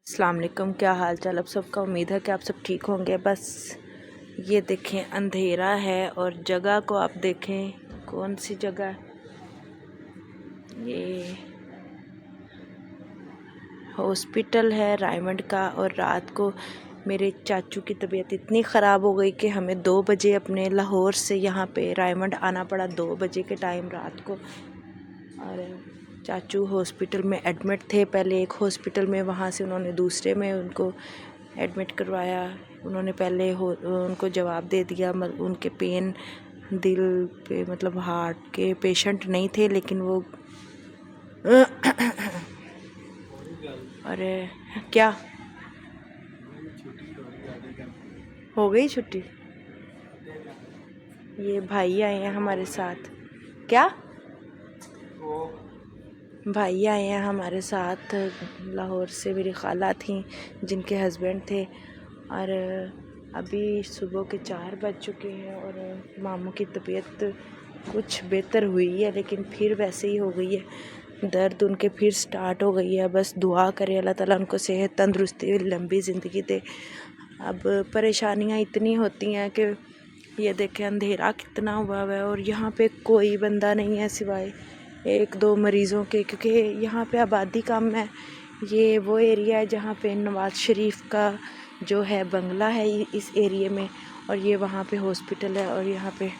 अस्सलाम वालेकुम, क्या हाल चाल आप सबका। उम्मीद है कि आप सब ठीक होंगे। बस ये देखें अंधेरा है और जगह को आप देखें कौन सी जगह। ये हॉस्पिटल है रायमंड का। और रात को मेरे चाचू की तबीयत इतनी ख़राब हो गई कि हमें 2 बजे अपने लाहौर से यहाँ पे रायमंड आना पड़ा, 2 बजे के टाइम रात को। और चाचू हॉस्पिटल में एडमिट थे, पहले एक हॉस्पिटल में, वहाँ से उन्होंने दूसरे में उनको एडमिट करवाया। उन्होंने पहले उनको जवाब दे दिया, उनके पेन दिल पे मतलब हार्ट के पेशेंट नहीं थे, लेकिन वो अरे क्या हो गई छुट्टी। ये भाई आए हैं हमारे साथ। क्या भाई आए हैं हमारे साथ लाहौर से, मेरी खाला थी जिनके हस्बैंड थे। और अभी सुबह के 4 बज चुके हैं और मामू की तबीयत कुछ बेहतर हुई है, लेकिन फिर वैसे ही हो गई है। दर्द उनके फिर स्टार्ट हो गई है। बस दुआ करें अल्लाह ताला उनको सेहत तंदुरुस्ती और लंबी ज़िंदगी दे। अब परेशानियां इतनी होती हैं कि ये देखें अंधेरा कितना हुआ है और यहाँ पे कोई बंदा नहीं है सिवाय 1-2 मरीज़ों के, क्योंकि यहाँ पे आबादी कम है। ये वो एरिया है जहाँ पे नवाज शरीफ का जो है बंगला है इस एरिया में, और ये वहाँ पे हॉस्पिटल है। और यहाँ पे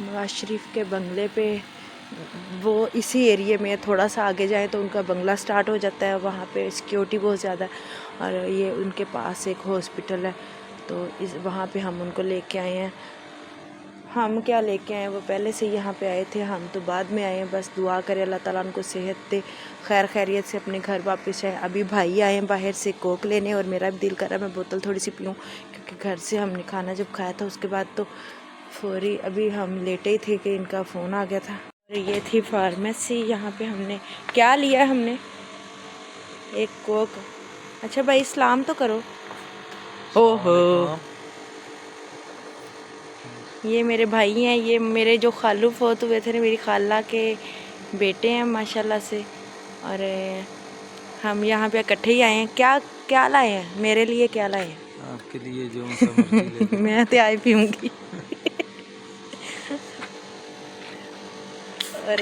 नवाज शरीफ के बंगले पे वो इसी एरिया में, थोड़ा सा आगे जाए तो उनका बंगला स्टार्ट हो जाता है। वहाँ पे सिक्योरिटी बहुत ज़्यादा है और ये उनके पास एक हॉस्पिटल है, तो इस वहाँ पे हम उनको लेके आए हैं। हम क्या लेके आए, वो पहले से यहाँ पे आए थे, हम तो बाद में आए हैं। बस दुआ करें अल्लाह ताला उनको सेहत दे, खैर खैरियत से अपने घर वापस आए। अभी भाई आए हैं बाहर से कोक लेने और मेरा भी दिल कर रहा है मैं बोतल थोड़ी सी पीऊँ, क्योंकि घर से हमने खाना जब खाया था उसके बाद तो फौरी अभी हम लेटे ही थे कि इनका फ़ोन आ गया था। ये थी फार्मेसी, यहाँ पे हमने क्या लिया, हमने एक कोक। अच्छा भाई सलाम तो करो। ओहो ये मेरे भाई हैं, ये मेरे जो खालू फौत हुए थे ना, मेरी खाला के बेटे हैं माशाल्लाह से। और हम यहाँ पे इकट्ठे ही आए हैं। क्या क्या लाए हैं मेरे लिए, क्या लाए हैं आपके लिए जो सा मर्जी ले लो। मैं तो आई पीऊँगी और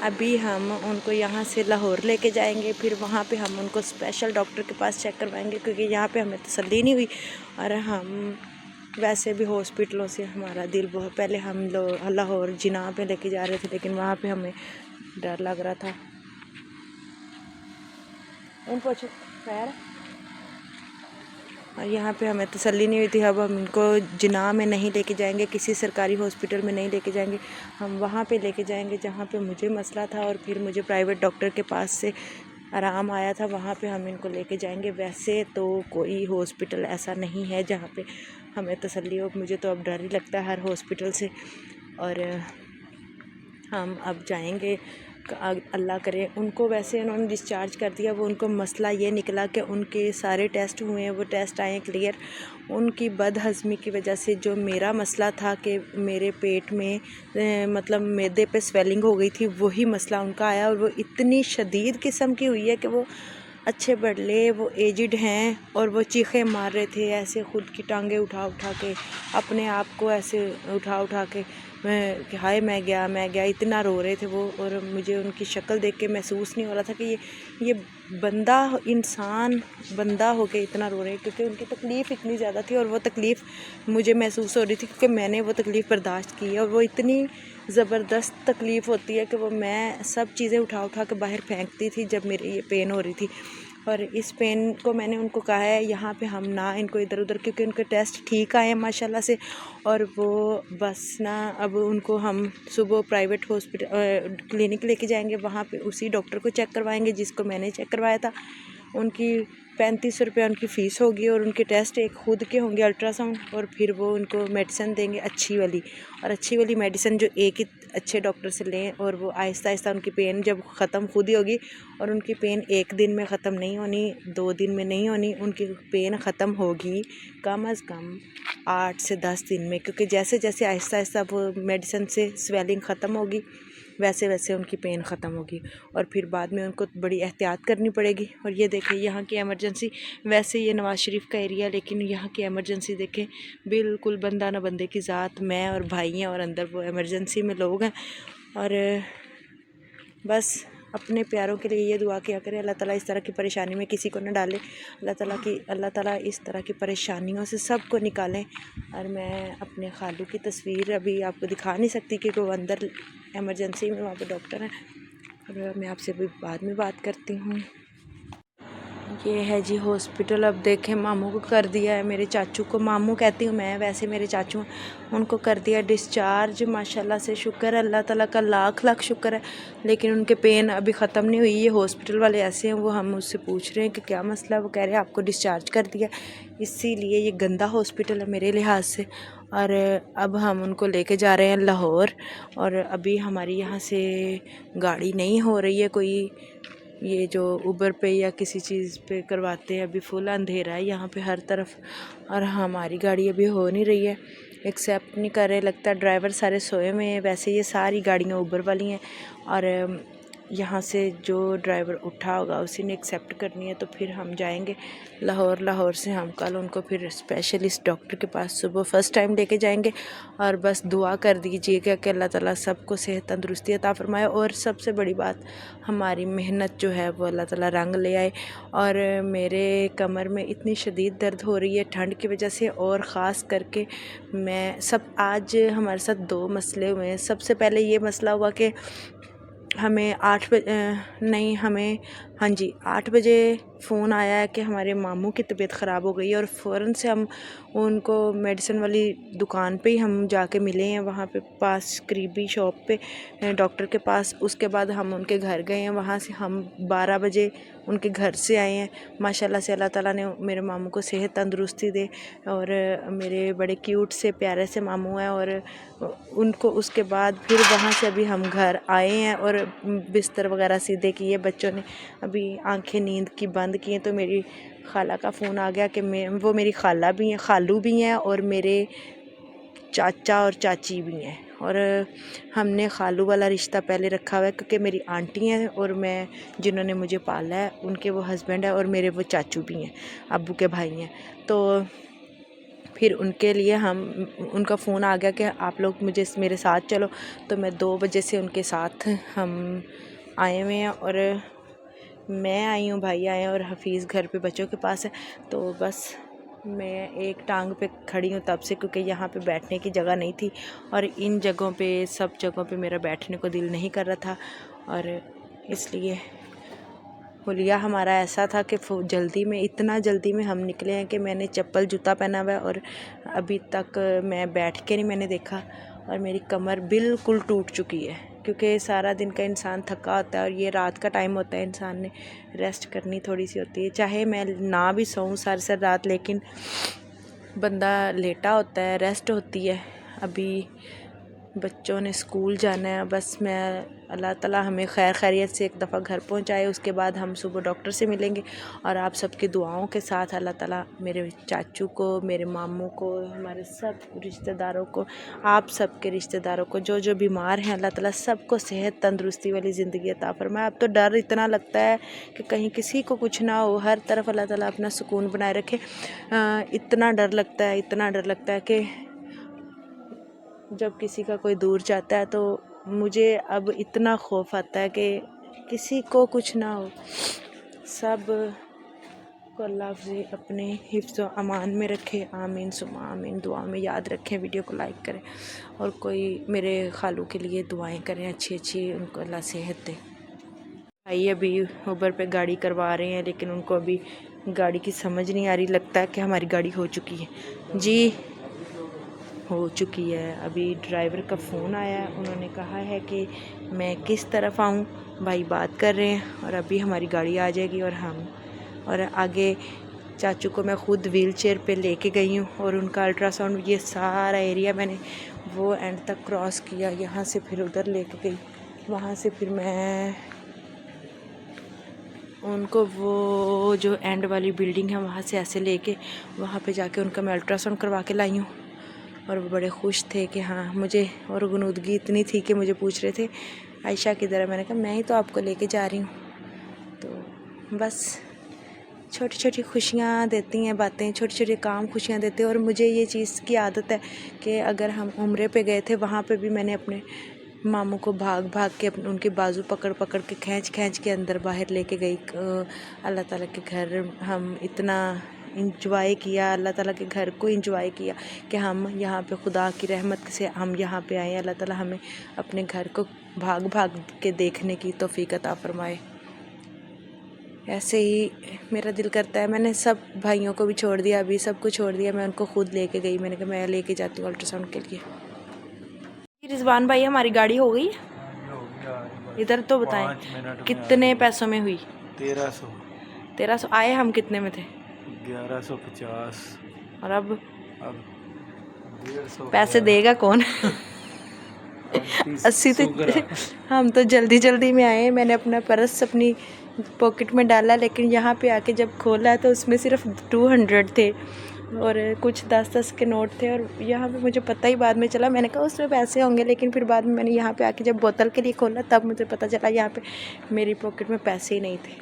अभी हम उनको यहाँ से लाहौर लेके जाएंगे, फिर वहाँ पे हम उनको स्पेशल डॉक्टर के पास चेक करवाएंगे, क्योंकि यहाँ पे हमें तसल्ली नहीं हुई। और हम वैसे भी हॉस्पिटलों से हमारा दिल बहुत, पहले हम लाहौर जिना पे लेके जा रहे थे, लेकिन वहाँ पे हमें डर लग रहा था। उन पूछो खैर। और यहाँ पे हमें तसल्ली नहीं हुई थी। अब हम इनको जिना में नहीं लेके जाएंगे, किसी सरकारी हॉस्पिटल में नहीं लेके जाएंगे, हम वहाँ पे लेके जाएंगे जहाँ पे मुझे मसला था और फिर मुझे प्राइवेट डॉक्टर के पास से आराम आया था, वहाँ पे हम इनको लेके जाएंगे। वैसे तो कोई हॉस्पिटल ऐसा नहीं है जहाँ पे हमें तसल्ली हो। मुझे तो अब डर ही लगता है हर हॉस्पिटल से। और हम अब जाएंगे, अल्लाह करे। उनको वैसे उन्होंने डिस्चार्ज कर दिया, वो उनको मसला ये निकला कि उनके सारे टेस्ट हुए हैं, वो टेस्ट आए क्लियर। उनकी बदहज़मी की वजह से जो मेरा मसला था कि मेरे पेट में मतलब मैदे पे स्वेलिंग हो गई थी, वही मसला उनका आया। और वो इतनी शदीद किस्म की हुई है कि वो अच्छे बड़ले, वो एजिड हैं और वो चीखें मार रहे थे ऐसे, ख़ुद की टांगें उठा उठा के, अपने आप को ऐसे उठा उठा के, मैं हाय मैं गया, इतना रो रहे थे वो। और मुझे उनकी शक्ल देख के महसूस नहीं हो रहा था कि ये बंदा, इंसान बंदा हो के इतना रो रहे हैं, क्योंकि उनकी तकलीफ़ इतनी ज़्यादा थी और वो तकलीफ़ मुझे महसूस हो रही थी, क्योंकि मैंने वो तकलीफ़ बर्दाश्त की है। और वो इतनी ज़बरदस्त तकलीफ़ होती है कि वो मैं सब चीज़ें उठा उठा के बाहर फेंकती थी जब मेरी ये पेन हो रही थी। और इस पेन को मैंने उनको कहा है यहाँ पे हम ना इनको इधर उधर, क्योंकि उनके टेस्ट ठीक आए हैं माशाल्लाह से। और वो बस ना, अब उनको हम सुबह प्राइवेट हॉस्पिटल क्लिनिक लेके जाएंगे, वहाँ पे उसी डॉक्टर को चेक करवाएंगे जिसको मैंने चेक करवाया था। उनकी 3500 रुपया उनकी फ़ीस होगी और उनके टेस्ट एक खुद के होंगे अल्ट्रासाउंड, और फिर वो उनको मेडिसिन देंगे अच्छी वाली। और अच्छी वाली मेडिसिन जो एक ही अच्छे डॉक्टर से लें, और वो आहिस्ता आहिस्ता उनकी पेन जब ख़त्म खुद ही होगी। और उनकी पेन एक दिन में ख़त्म नहीं होनी, 2 दिन में नहीं होनी, उनकी पेन ख़त्म होगी कम अज़ कम 8 से 10 दिन में, क्योंकि जैसे जैसे आहिस्ता आहिस्ता वो मेडिसिन से स्वेलिंग ख़त्म होगी वैसे वैसे उनकी पेन ख़त्म होगी और फिर बाद में उनको बड़ी एहतियात करनी पड़ेगी। और ये देखें यहाँ की एमरजेंसी, वैसे ये नवाज़ शरीफ का एरिया, लेकिन यहाँ की एमरजेंसी देखें बिल्कुल बंदा ना बंदे की ज़ात, मैं और भाई हैं और अंदर वो एमरजेंसी में लोग हैं। और बस अपने प्यारों के लिए ये दुआ किया करें, अल्लाह ताला इस तरह की परेशानी में किसी को न डाले, अल्लाह ताला इस तरह की परेशानियों से सबको निकालें। और मैं अपने खालू की तस्वीर अभी आपको दिखा नहीं सकती क्योंकि वो अंदर एमरजेंसी में वहाँ पे डॉक्टर हैं, और मैं आपसे अभी बाद में बात करती हूँ। ये है जी हॉस्पिटल। अब देखें मामू को कर दिया है, मेरे चाचू को मामू कहती हूँ मैं, वैसे मेरे चाचू उनको कर दिया डिस्चार्ज। माशाल्लाह से शुक्र है, अल्लाह ताला का लाख लाख शुक्र है। लेकिन उनके पेन अभी ख़त्म नहीं हुई। ये हॉस्पिटल वाले ऐसे हैं, वो हम उससे पूछ रहे हैं कि क्या मसला है, वो कह रहे हैं आपको डिस्चार्ज कर दिया। इसीलिए ये गंदा हॉस्पिटल है मेरे लिहाज से। और अब हम उनको लेके जा रहे हैं लाहौर, और अभी हमारी यहाँ से गाड़ी नहीं हो रही है कोई, ये जो उबर पे या किसी चीज़ पे करवाते हैं। अभी फुल अंधेरा है यहाँ पे हर तरफ, और हमारी गाड़ी अभी हो नहीं रही है, एक्सेप्ट नहीं कर रहे। लगता है ड्राइवर सारे सोए हुए हैं। वैसे ये सारी गाड़ियाँ उबर वाली हैं, और यहाँ से जो ड्राइवर उठा होगा उसी ने एक्सेप्ट करनी है। तो फिर हम जाएंगे लाहौर। लाहौर से हम कल उनको फिर स्पेशलिस्ट डॉक्टर के पास सुबह फ़र्स्ट टाइम लेके जाएंगे। और बस दुआ कर दीजिएगा कि अल्लाह ताला सबको सेहत तंदुरुस्ती अता फरमाए, और सबसे बड़ी बात हमारी मेहनत जो है वो अल्लाह ताला रंग ले आए। और मेरे कमर में इतनी शदीद दर्द हो रही है ठंड की वजह से, और ख़ास करके मैं सब आज हमारे साथ 2 मसले हुए हैं। सबसे पहले ये मसला हुआ कि हमें 8 बजे फ़ोन आया है कि हमारे मामू की तबीयत ख़राब हो गई है, और फ़ौरन से हम उनको मेडिसिन वाली दुकान पे ही हम जाके मिले हैं, वहाँ पे पास करीबी शॉप पे डॉक्टर के पास। उसके बाद हम उनके घर गए हैं, वहाँ से हम 12 बजे उनके घर से आए हैं। माशाल्लाह से अल्लाह ताला ने मेरे मामू को सेहत तंदुरुस्ती दे, और मेरे बड़े क्यूट से प्यारे से मामू हैं। और उनको उसके बाद फिर वहाँ से अभी हम घर आए हैं, और बिस्तर वगैरह सीधे किए, बच्चों ने अभी आंखें नींद की बंद की हैं। तो मेरी खाला का फ़ोन आ गया कि वो मेरी खाला भी हैं, खालू भी हैं, और मेरे चाचा और चाची भी हैं। और हमने खालू वाला रिश्ता पहले रखा हुआ है क्योंकि मेरी आंटी हैं और मैं जिन्होंने मुझे पाला है उनके वो हस्बैंड है, और मेरे वो चाचू भी हैं, अब्बू के भाई हैं। तो फिर उनके लिए उनका फ़ोन आ गया कि आप लोग मेरे साथ चलो। तो मैं 2 बजे से उनके साथ हम आए हुए हैं, और मैं आई हूँ, भाई आए हैं, और हफीज़ घर पे बच्चों के पास है। तो बस मैं एक टांग पे खड़ी हूँ तब से, क्योंकि यहाँ पे बैठने की जगह नहीं थी, और इन जगहों पे सब जगहों पे मेरा बैठने को दिल नहीं कर रहा था। और इसलिए हुलिया हमारा ऐसा था कि इतना जल्दी में हम निकले हैं कि मैंने चप्पल जूता पहना हुआ है, और अभी तक मैं बैठ के नहीं मैंने देखा। और मेरी कमर बिल्कुल टूट चुकी है, क्योंकि सारा दिन का इंसान थका होता है, और ये रात का टाइम होता है, इंसान ने रेस्ट करनी थोड़ी सी होती है। चाहे मैं ना भी सोऊं सारी रात, लेकिन बंदा लेटा होता है, रेस्ट होती है। अभी बच्चों ने स्कूल जाना है। बस मैं अल्लाह ताला हमें खैर खैरियत से एक दफ़ा घर पहुंचाए, उसके बाद हम सुबह डॉक्टर से मिलेंगे। और आप सबकी दुआओं के साथ अल्लाह ताला मेरे चाचू को, मेरे मामू को, हमारे सब रिश्तेदारों को, आप सबके रिश्तेदारों को जो जो बीमार हैं, अल्लाह ताला सबको सेहत तंदुरुस्ती वाली ज़िंदगी अता फरमाए। अब तो डर इतना लगता है कि कहीं किसी को कुछ ना हो, हर तरफ अल्लाह ताला अपना सुकून बनाए रखे। इतना डर लगता है कि जब किसी का कोई दूर जाता है तो मुझे अब इतना खौफ आता है कि किसी को कुछ ना हो। सब को अल्लाह से अपने हिफ्ज़ व अमान में रखे। आमीन सुमा आमीन। दुआ में याद रखें, वीडियो को लाइक करें, और कोई मेरे खालू के लिए दुआएं करें, अच्छी उनको अल्लाह सेहत दे। भाई अभी उबर पे गाड़ी करवा रहे हैं, लेकिन उनको अभी गाड़ी की समझ नहीं आ रही। लगता है कि हमारी गाड़ी हो चुकी है जी, हो चुकी है। अभी ड्राइवर का फ़ोन आया, उन्होंने कहा है कि मैं किस तरफ आऊँ, भाई बात कर रहे हैं, और अभी हमारी गाड़ी आ जाएगी। और आगे चाचू को मैं ख़ुद व्हील चेयर पर लेके गई हूँ, और उनका अल्ट्रासाउंड, ये सारा एरिया मैंने वो एंड तक क्रॉस किया, यहाँ से फिर उधर लेके गई, वहाँ से फिर मैं उनको वो जो एंड वाली बिल्डिंग है वहाँ से ऐसे लेके वहाँ पे जाके उनका मैं अल्ट्रासाउंड करवा के लाई हूँ। और वो बड़े खुश थे कि हाँ मुझे, और गुनूदगी इतनी थी कि मुझे पूछ रहे थे आयशा किधर है? मैंने कहा मैं ही तो आपको लेके जा रही हूँ। तो बस छोटी छोटी खुशियाँ देती हैं बातें, छोटे छोटे काम खुशियाँ देते हैं। और मुझे ये चीज़ की आदत है कि अगर हम उम्रे पे गए थे, वहाँ पे भी मैंने अपने मामू को भाग भाग के उनके बाजू पकड़ पकड़ के खींच खींच के अंदर बाहर लेके गई। अल्लाह ताला के घर हम इतना इंजॉय किया, अल्लाह ताला के घर को इंजॉय किया कि हम यहाँ पे खुदा की रहमत से हम यहाँ पे आए। अल्लाह ताला हमें अपने घर को भाग भाग के देखने की तौफीक अता फरमाए। ऐसे ही मेरा दिल करता है। मैंने सब भाइयों को भी छोड़ दिया, अभी सबको छोड़ दिया, मैं उनको खुद लेके गई। मैंने कहा मैं लेके जाती हूँ अल्ट्रासाउंड के लिए। रिजवान भाई हमारी गाड़ी हो गई, इधर तो बताएं कितने पैसों में हुई? 1300 आए हम कितने में थे? 1150। और अब 150 पैसे देगा कौन? 80 तो हम तो जल्दी जल्दी में आए। मैंने अपना पर्स अपनी पॉकेट में डाला, लेकिन यहाँ पे आके जब खोला तो उसमें सिर्फ 200 थे और कुछ 10-10 के नोट थे। और यहाँ पे मुझे पता ही बाद में चला, मैंने कहा उसमें पैसे होंगे, लेकिन फिर बाद में मैंने यहाँ पे आके जब बोतल के लिए खोला तब मुझे पता चला यहाँ पे मेरी पॉकेट में पैसे ही नहीं थे।